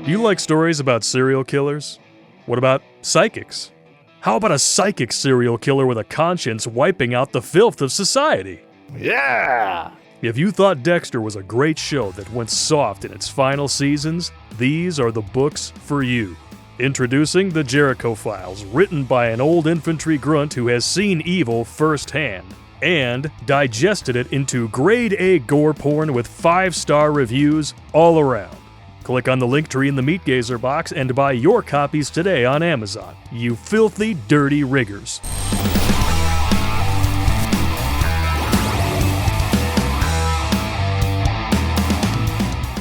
Do you like stories about serial killers? What about psychics? How about a psychic serial killer with a conscience wiping out the filth of society? Yeah! If you thought Dexter was a great show that went soft in its final seasons, these are the books for you. Introducing The Jericho Files, written by an old infantry grunt who has seen evil firsthand, and digested it into grade A gore porn with 5-star reviews all around. Click on the link tree in the Meat Gazer box and buy your copies today on Amazon, you filthy, dirty riggers.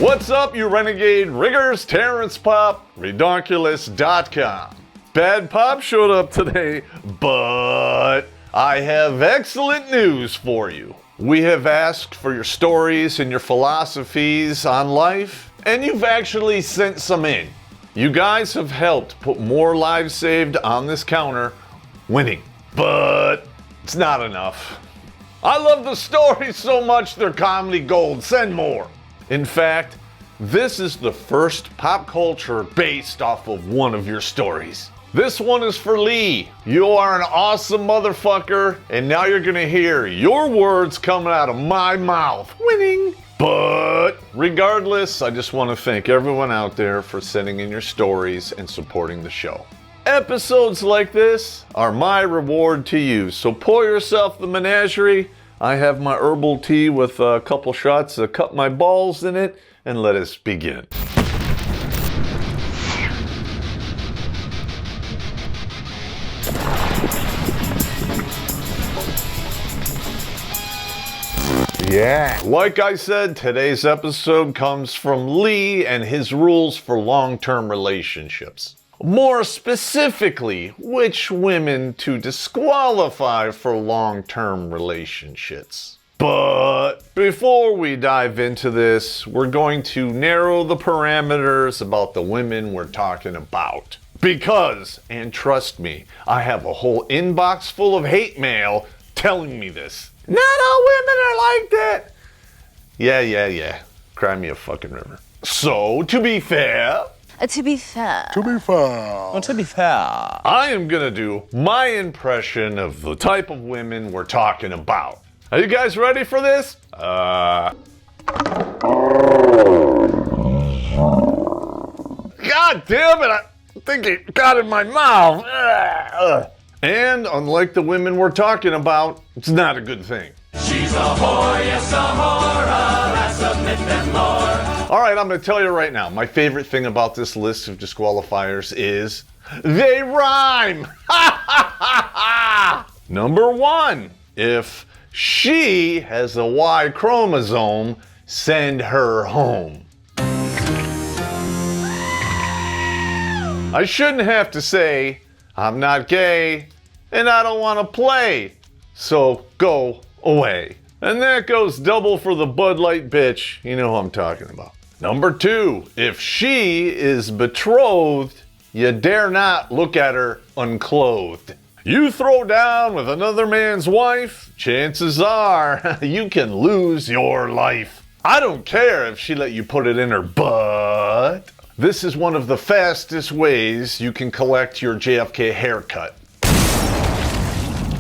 What's up, you renegade riggers? Terrence, Popp, Redonkulas.com. Bad Popp showed up today, but I have excellent news for you. We have asked for your stories and your philosophies on life, and you've actually sent some in. You guys have helped put more lives saved on this counter, winning. But it's not enough. I love the stories so much they're comedy gold. Send more. In fact, this is the first pop culture based off of one of your stories. This one is for Lee. You are an awesome motherfucker, and now you're gonna hear your words coming out of my mouth. Winning. But regardless, I just want to thank everyone out there for sending in your stories and supporting the show. Episodes like this are my reward to you, so pour yourself the menagerie. I have my herbal tea with a couple shots of cut my balls in it, and let us begin. Yeah, like I said, today's episode comes from Lee and his rules for long-term relationships. More specifically, which women to disqualify for long-term relationships. But before we dive into this, we're going to narrow the parameters about the women we're talking about. Because, and trust me, I have a whole inbox full of hate mail telling me this. Not all women are like that. Yeah. Cry me a fucking river. So, to be fair, I am gonna do my impression of the type of women we're talking about. Are you guys ready for this? God damn it, I think it got in my mouth. And unlike the women we're talking about, it's not a good thing. She's a whore, yes, a whore, alas, submit them more. All right, I'm going to tell you right now, my favorite thing about this list of disqualifiers is they rhyme. Number 1, if she has a Y chromosome, send her home. I shouldn't have to say, I'm not gay, and I don't want to play, so go away. And that goes double for the Bud Light bitch, you know who I'm talking about. Number 2, if she is betrothed, you dare not look at her unclothed. You throw down with another man's wife, chances are you can lose your life. I don't care if she let you put it in her butt. This is one of the fastest ways you can collect your JFK haircut.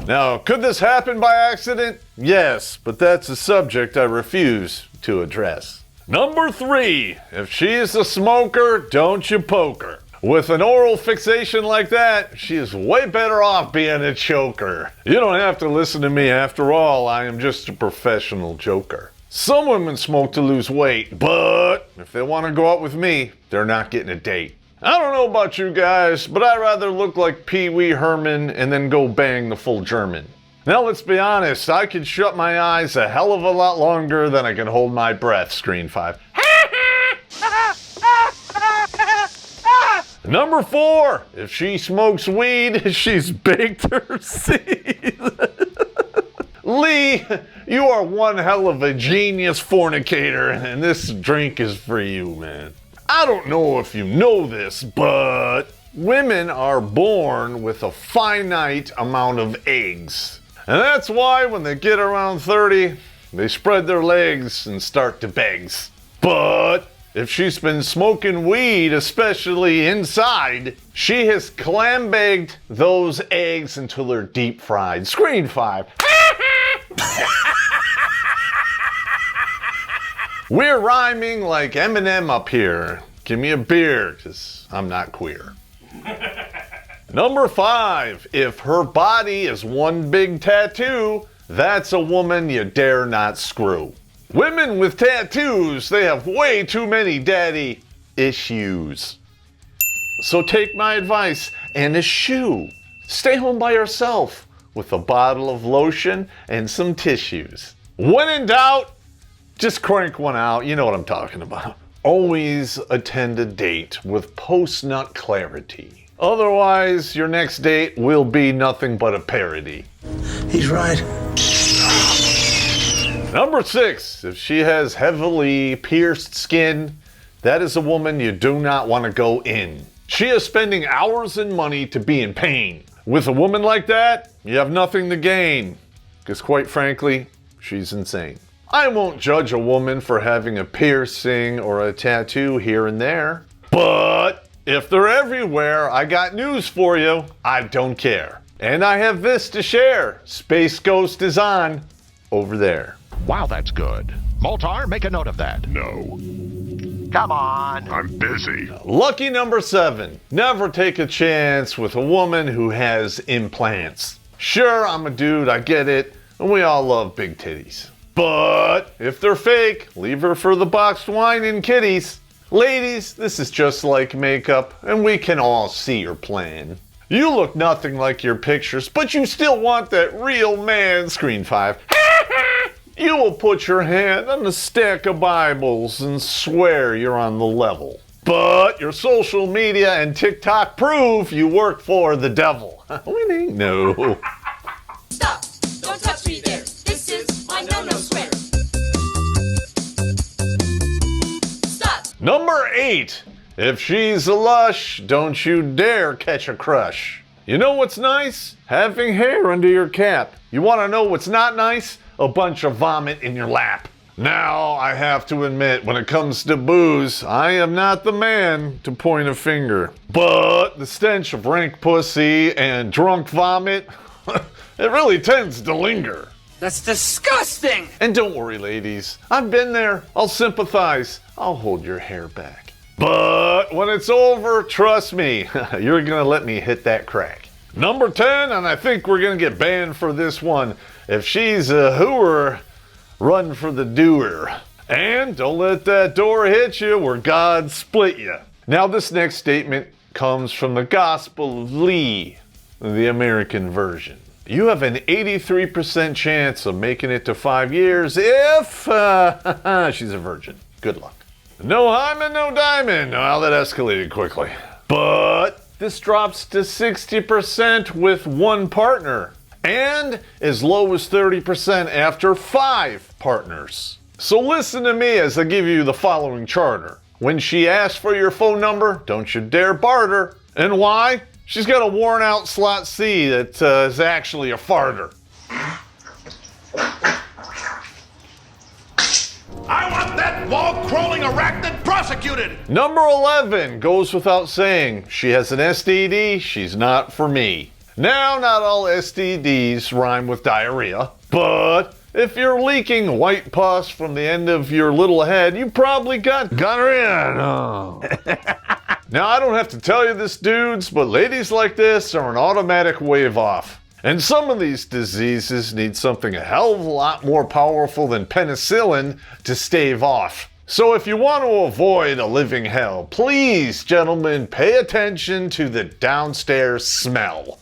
Now, could this happen by accident? Yes, but that's a subject I refuse to address. Number 3, if she's a smoker, don't you poke her. With an oral fixation like that, she is way better off being a choker. You don't have to listen to me, after all, I am just a professional joker. Some women smoke to lose weight, but if they want to go out with me, they're not getting a date. I don't know about you guys, but I'd rather look like Pee Wee Herman and then go bang the full German. Now let's be honest, I can shut my eyes a hell of a lot longer than I can hold my breath, Screen 5. Number 4, if she smokes weed, she's baked her seed. Lee, you are one hell of a genius fornicator, and this drink is for you, man. I don't know if you know this, but women are born with a finite amount of eggs. And that's why when they get around 30, they spread their legs and start to begs. But if she's been smoking weed, especially inside, she has clam-baked those eggs until they're deep fried. Screen 5. We're rhyming like Eminem up here. Give me a beer, because I'm not queer. Number 5, if her body is one big tattoo, that's a woman you dare not screw. Women with tattoos, they have way too many daddy issues. So take my advice and eschew. Stay home by yourself with a bottle of lotion and some tissues. When in doubt, just crank one out. You know what I'm talking about. Always attend a date with post-nut clarity. Otherwise, your next date will be nothing but a parody. He's right. Number 6, if she has heavily pierced skin, that is a woman you do not want to go in. She is spending hours and money to be in pain. With a woman like that, you have nothing to gain. Because quite frankly, she's insane. I won't judge a woman for having a piercing or a tattoo here and there. But if they're everywhere, I got news for you. I don't care. And I have this to share. Space Ghost is on over there. Wow, that's good. Moltar, make a note of that. No, Come on. I'm busy. Lucky number 7. Never take a chance with a woman who has implants. Sure, I'm a dude, I get it, and we all love big titties. But if they're fake, leave her for the boxed wine and kitties. Ladies, this is just like makeup, and we can all see your plan. You look nothing like your pictures, but you still want that real man. Screen 5. You will put your hand on a stack of Bibles and swear you're on the level. But your social media and TikTok prove you work for the devil. Winning? No. Stop! Don't touch me there. This is my no-no square. Stop! Number 8. If she's a lush, don't you dare catch a crush. You know what's nice? Having hair under your cap. You want to know what's not nice? A bunch of vomit in your lap. Now, I have to admit, when it comes to booze, I am not the man to point a finger. But the stench of rank pussy and drunk vomit, it really tends to linger. That's disgusting! And don't worry, ladies. I've been there. I'll sympathize. I'll hold your hair back. But when it's over, trust me, you're gonna let me hit that crack. Number 10, and I think we're gonna get banned for this one. If she's a hooer, run for the doer. And don't let that door hit you where God split you. Now this next statement comes from the Gospel of Lee, the American version. You have an 83% chance of making it to 5 years if she's a virgin. Good luck. No hymen, no diamond. Well, that escalated quickly. But this drops to 60% with one partner. And as low as 30% after 5 partners. So listen to me as I give you the following charter. When she asks for your phone number, don't you dare barter. And why? She's got a worn out slot C that is actually a farter. I want that wall-crawling arachnid prosecuted! Number 11 goes without saying. She has an STD, she's not for me. Now, not all STDs rhyme with diarrhea, but if you're leaking white pus from the end of your little head, you probably got gonorrhea. No. Now, I don't have to tell you this, dudes, but ladies like this are an automatic wave off. And some of these diseases need something a hell of a lot more powerful than penicillin to stave off. So if you want to avoid a living hell, please, gentlemen, pay attention to the downstairs smell.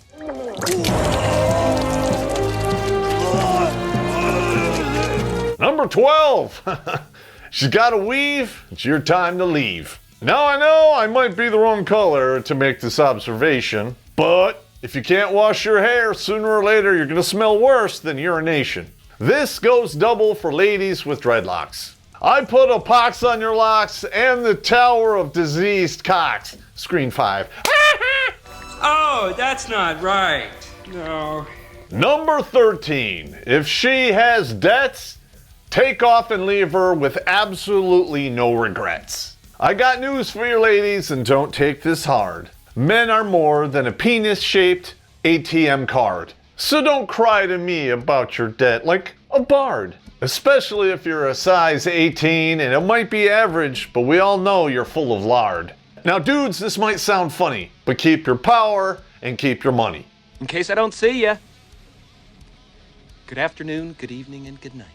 Number 12. She's got to weave. It's your time to leave. Now I know I might be the wrong color to make this observation, but if you can't wash your hair, sooner or later you're going to smell worse than urination. This goes double for ladies with dreadlocks. I put a pox on your locks and the tower of diseased cocks. Screen 5. Oh, that's not right. No. Number 13. If she has debts, take off and leave her with absolutely no regrets. I got news for you ladies, and don't take this hard. Men are more than a penis-shaped ATM card. So don't cry to me about your debt like a bard. Especially if you're a size 18 and it might be average, but we all know you're full of lard. Now dudes, this might sound funny, but keep your power and keep your money. In case I don't see ya. Good afternoon, good evening, and good night.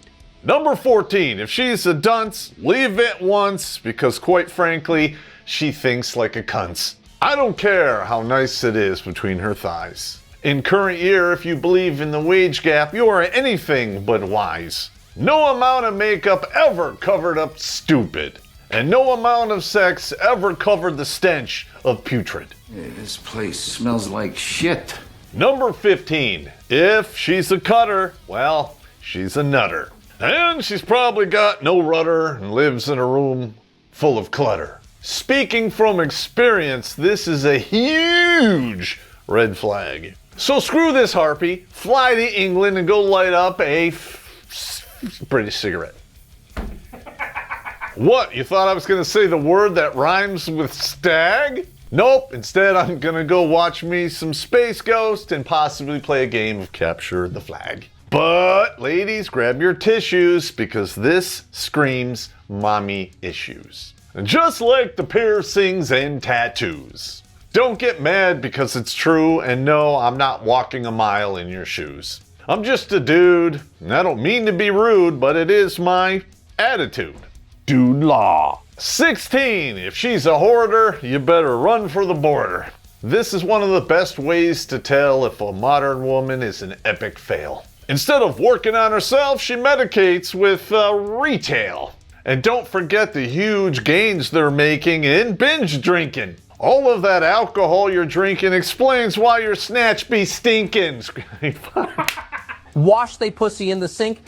Number 14, if she's a dunce, leave it once, because quite frankly, she thinks like a cunt. I don't care how nice it is between her thighs. In current year, if you believe in the wage gap, you are anything but wise. No amount of makeup ever covered up stupid. And no amount of sex ever covered the stench of putrid. This place smells like shit. Number 15, if she's a cutter, well, she's a nutter. And she's probably got no rudder and lives in a room full of clutter. Speaking from experience, this is a huge red flag. So screw this harpy, fly to England and go light up a British cigarette. What, you thought I was gonna say the word that rhymes with stag? Nope, instead I'm gonna go watch me some Space Ghost and possibly play a game of Capture the Flag. But ladies, grab your tissues because this screams mommy issues. And just like the piercings and tattoos. Don't get mad because it's true, and no, I'm not walking a mile in your shoes. I'm just a dude, and I don't mean to be rude, but it is my attitude. Dude law. 16, if she's a hoarder, you better run for the border. This is one of the best ways to tell if a modern woman is an epic fail. Instead of working on herself, she medicates with retail. And don't forget the huge gains they're making in binge drinking. All of that alcohol you're drinking explains why your snatch be stinking. Wash they pussy in the sink.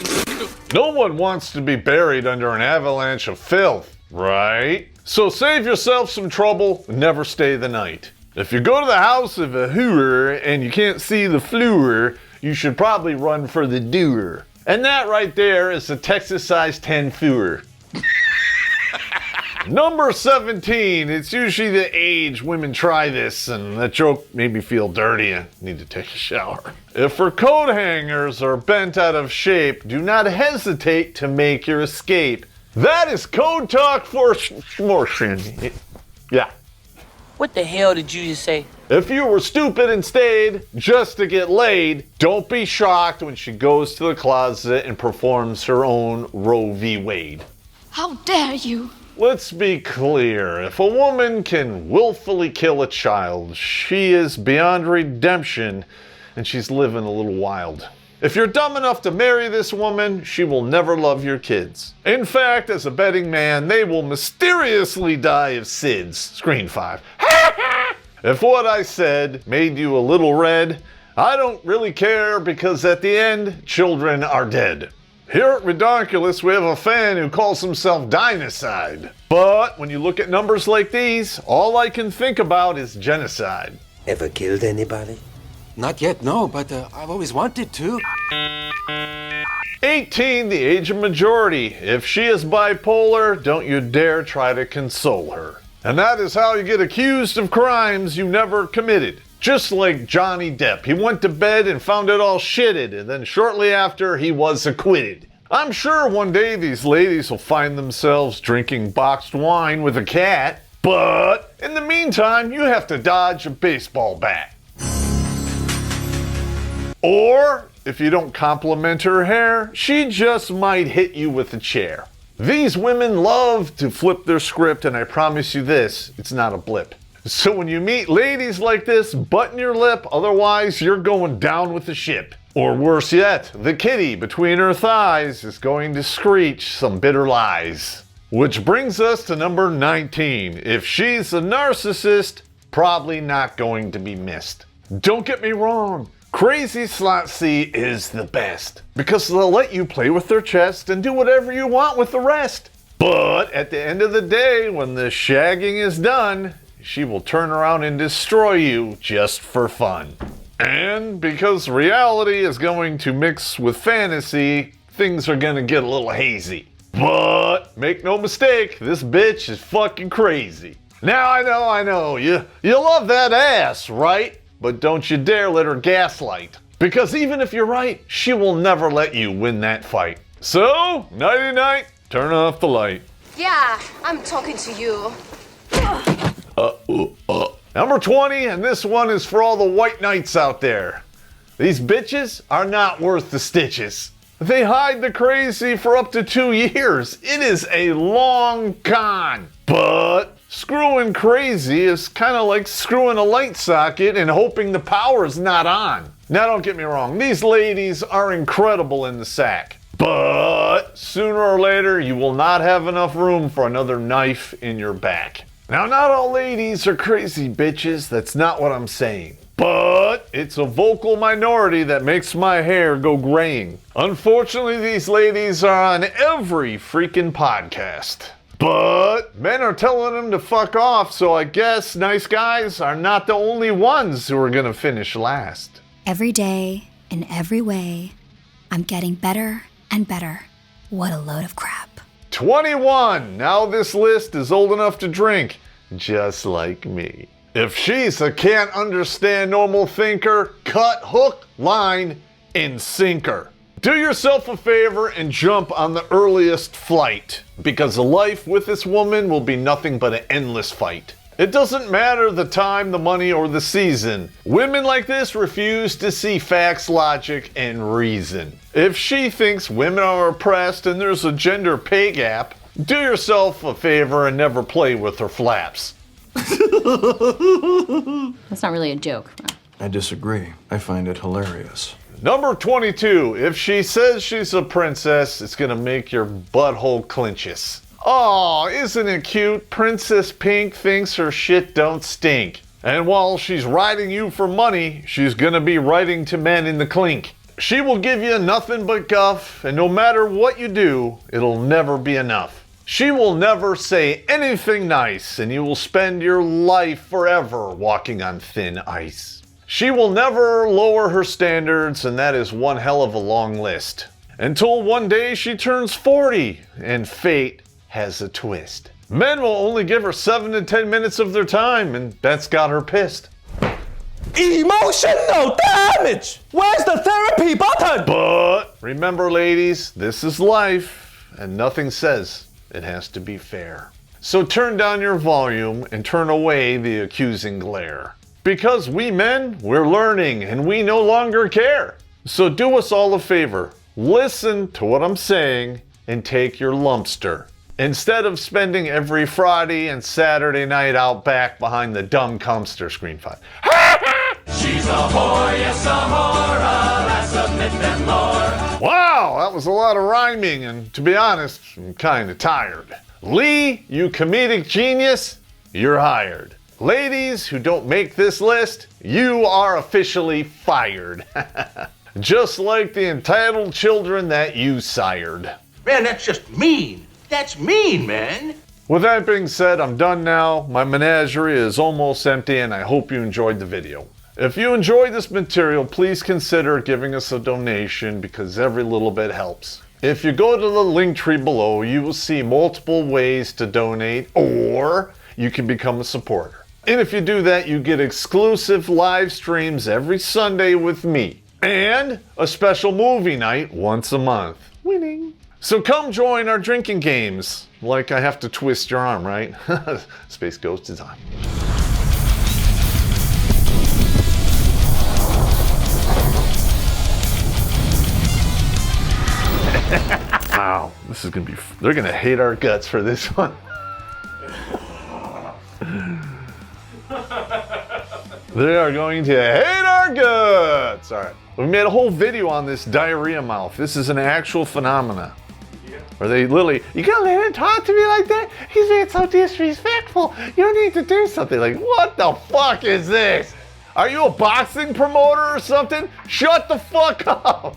No one wants to be buried under an avalanche of filth, right? So save yourself some trouble and never stay the night. If you go to the house of a hooer and you can't see the floor, you should probably run for the doer. And that right there is a Texas size 10 fooer. Number 17, it's usually the age women try this, and that joke made me feel dirty. I need to take a shower. If her coat hangers are bent out of shape, do not hesitate to make your escape. That is code talk for schmortion. Yeah. What the hell did you just say? If you were stupid and stayed just to get laid, don't be shocked when she goes to the closet and performs her own Roe v. Wade. How dare you? Let's be clear. If a woman can willfully kill a child, she is beyond redemption and she's living a little wild. If you're dumb enough to marry this woman, she will never love your kids. In fact, as a betting man, they will mysteriously die of SIDS. Screen 5. If what I said made you a little red, I don't really care because at the end, children are dead. Here at Redonkulas, we have a fan who calls himself Dinocide. But when you look at numbers like these, all I can think about is genocide. Ever killed anybody? Not yet, no, but I've always wanted to. 18, the age of majority. If she is bipolar, don't you dare try to console her. And that is how you get accused of crimes you never committed. Just like Johnny Depp, he went to bed and found it all shitted, and then shortly after, he was acquitted. I'm sure one day these ladies will find themselves drinking boxed wine with a cat, but in the meantime, you have to dodge a baseball bat. Or, if you don't compliment her hair, she just might hit you with a chair. These women love to flip their script, and I promise you this, it's not a blip. So when you meet ladies like this, button your lip, otherwise you're going down with the ship. Or worse yet, the kitty between her thighs is going to screech some bitter lies. Which brings us to number 19. If she's a narcissist, probably not going to be missed. Don't get me wrong, Crazy Slot C is the best, because they'll let you play with their chest and do whatever you want with the rest. But at the end of the day, when the shagging is done, she will turn around and destroy you just for fun. And because reality is going to mix with fantasy, things are going to get a little hazy. But make no mistake, this bitch is fucking crazy. Now I know, you love that ass, right? But don't you dare let her gaslight. Because even if you're right, she will never let you win that fight. So, nighty-night, turn off the light. Yeah, I'm talking to you. Number 20, and this one is for all the white knights out there. These bitches are not worth the stitches. They hide the crazy for up to 2 years. It is a long con. But screwing crazy is kind of like screwing a light socket and hoping the power's not on. Now don't get me wrong, these ladies are incredible in the sack. But sooner or later, you will not have enough room for another knife in your back. Now, not all ladies are crazy bitches, that's not what I'm saying. But it's a vocal minority that makes my hair go graying. Unfortunately, these ladies are on every freaking podcast. But men are telling them to fuck off, so I guess nice guys are not the only ones who are gonna finish last. Every day, in every way, I'm getting better and better. What a load of crap. 21. Now this list is old enough to drink, just like me. If she's a can't understand normal thinker, cut hook, line, and sinker. Do yourself a favor and jump on the earliest flight, because a life with this woman will be nothing but an endless fight. It doesn't matter the time, the money, or the season. Women like this refuse to see facts, logic, and reason. If she thinks women are oppressed and there's a gender pay gap, do yourself a favor and never play with her flaps. That's not really a joke. I disagree. I find it hilarious. Number 22. If she says she's a princess, it's gonna make your butthole clenches. Aw, isn't it cute? Princess Pink thinks her shit don't stink. And while she's riding you for money, she's gonna be writing to men in the clink. She will give you nothing but guff, and no matter what you do, it'll never be enough. She will never say anything nice, and you will spend your life forever walking on thin ice. She will never lower her standards, and that is one hell of a long list. Until one day she turns 40, and fate has a twist. Men will only give her 7 to 10 minutes of their time, and that's got her pissed. Emotional damage! Where's the therapy button? But remember, ladies, this is life, and nothing says it has to be fair. So turn down your volume and turn away the accusing glare. Because we men, we're learning, and we no longer care. So do us all a favor. Listen to what I'm saying and take your lumpster. Instead of spending every Friday and Saturday night out back behind the dumb dumpster screen 5. She's a whore, yes a whore, I submit them, Lord. Wow, that was a lot of rhyming, and to be honest, I'm kind of tired. Lee, you comedic genius, you're hired. Ladies who don't make this list, you are officially fired. Just like the entitled children that you sired. Man, that's just mean. That's mean, man. With that being said, I'm done now. My menagerie is almost empty, and I hope you enjoyed the video. If you enjoyed this material, please consider giving us a donation because every little bit helps. If you go to the link tree below, you will see multiple ways to donate, or you can become a supporter. And if you do that, you get exclusive live streams every Sunday with me, and a special movie night once a month. Winning. So come join our drinking games. Like I have to twist your arm, right? Space Ghost is on. Wow, this is gonna be, they're gonna hate our guts for this one. They are going to hate our guts. All right, we made a whole video on this diarrhea mouth. This is an actual phenomena. Or they literally, you gotta let him talk to me like that? He's being so disrespectful. You need to do something. Like, what the fuck is this? Are you a boxing promoter or something? Shut the fuck up.